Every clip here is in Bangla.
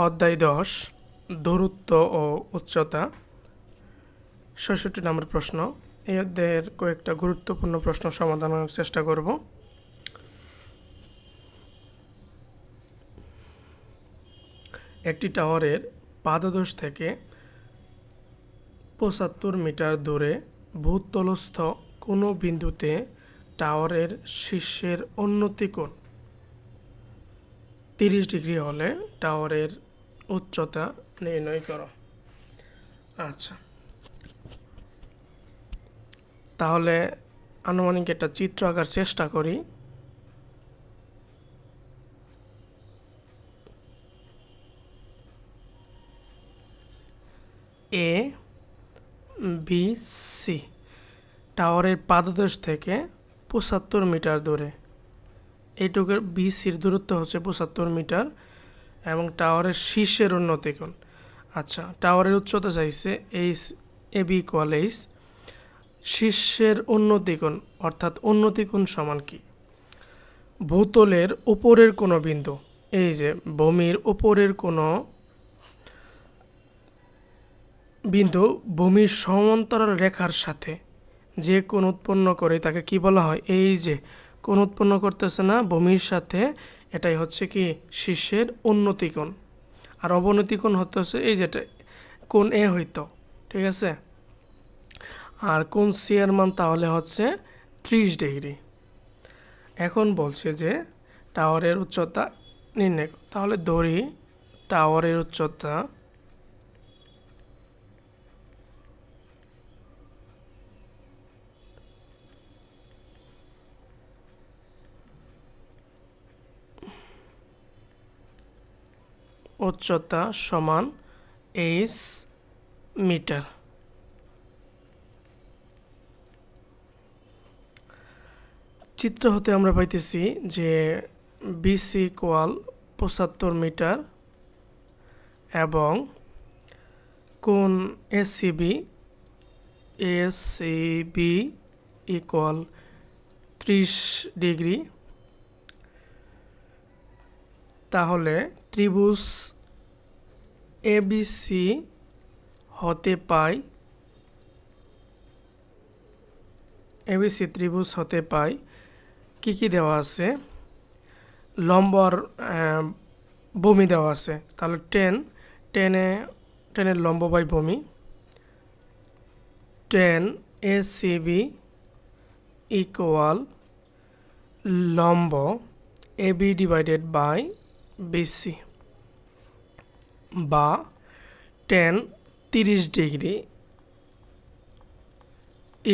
অধ্যায় 10 দূরত্ব ও উচ্চতা ৬৬ নম্বর প্রশ্ন। এই অধ্যায়ের কয়েকটা গুরুত্বপূর্ণ প্রশ্ন সমাধানের চেষ্টা করব। একটি টাওয়ারের পাদদেশ থেকে ৭৫ মিটার দূরে ভূতলস্থ কোনো বিন্দুতে টাওয়ারের শীর্ষের উন্নতি কোণ ৩০ ডিগ্রি হলে টাওয়ারের উচ্চতা নির্ণয় করো। আচ্ছা, তাহলে আনুমানিক একটা চিত্র আঁকার চেষ্টা করি। এ বি সি টাওয়ারের পাদদেশ থেকে ৭৫ মিটার দূরে, এইটুকুর বিসির দূরত্ব হচ্ছে ৭৫ মিটার এবং টাওয়ারের শীর্ষের উন্নতি কোণ। আচ্ছা, টাওয়ারের উচ্চতা চাইছে H, A B equal H, শীর্ষের উন্নতি কোণ অর্থাৎ উন্নতি কোণ সমান কি? ভূতলের উপরের কোনো বিন্দু, এই যে ভূমির উপরের কোনো বিন্দু ভূমির সমান্তরাল রেখার সাথে যে কোণ উৎপন্ন করে তাকে কি বলা হয়? এই যে কোণ উৎপন্ন করতেছে না ভূমির সাথে, এটাই হচ্ছে কি শীর্ষের উন্নতি কোণ। আর অবনতি কোণ হচ্ছে এই যেটা কোণ এ হইতো, ঠিক আছে। আর কোণ সি এর মান তাহলে হচ্ছে 30 ডিগ্রি। এখন বলছে যে টাওয়ারের উচ্চতা নির্ণয়, তাহলে ধরি টাওয়ারের উচ্চতা সমান এইচ মিটার। চিত্র হতে আমরা পাইতেছি যে বিসি ইকুয়াল ৭৫ মিটার এবং কোণ এসিবি ইকুয়াল 30 ডিগ্রি। তাহলে ত্রিভুজ এবিসি হতে পাই, এবিসি ত্রিভুজ হতে পাই কি কি দেওয়া আছে? লম্বর ভূমি দেওয়া আছে, তাহলে টেনের লম্ব বাই ভূমি, 10 এসিবি ইকুয়াল লম্ব এবি ডিভাইডেড বাই বিসি বা 30 ডিগ্রি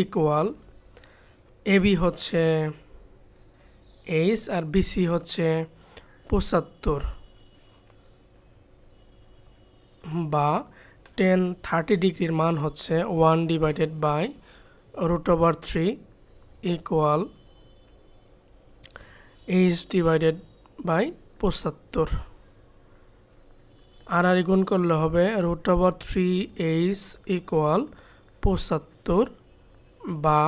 ইকুয়াল এবি হচ্ছে এইচ আর বিসি হচ্ছে ৭৫ বা 30 ডিগ্রির মান হচ্ছে 1 divided by √3 equal H divided by ৭৫। আর গুণ করলে হবে √3 এইচ ইকুয়াল ৭৫ বা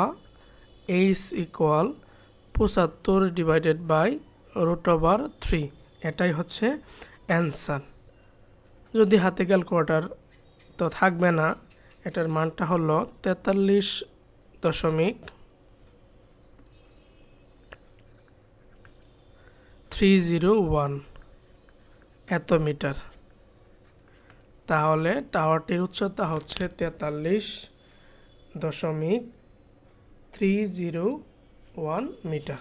এইচ ইকুয়াল ৭৫ ডিভাইডেড বাই √3। এটাই হচ্ছে অ্যান্সার। যদি হাতে ক্যালকুলেটর তো থাকবে না, এটার মানটা হলো 43.301 এত মিটার। তাহলে টাওয়ারটির উচ্চতা হচ্ছে 43.301 মিটার।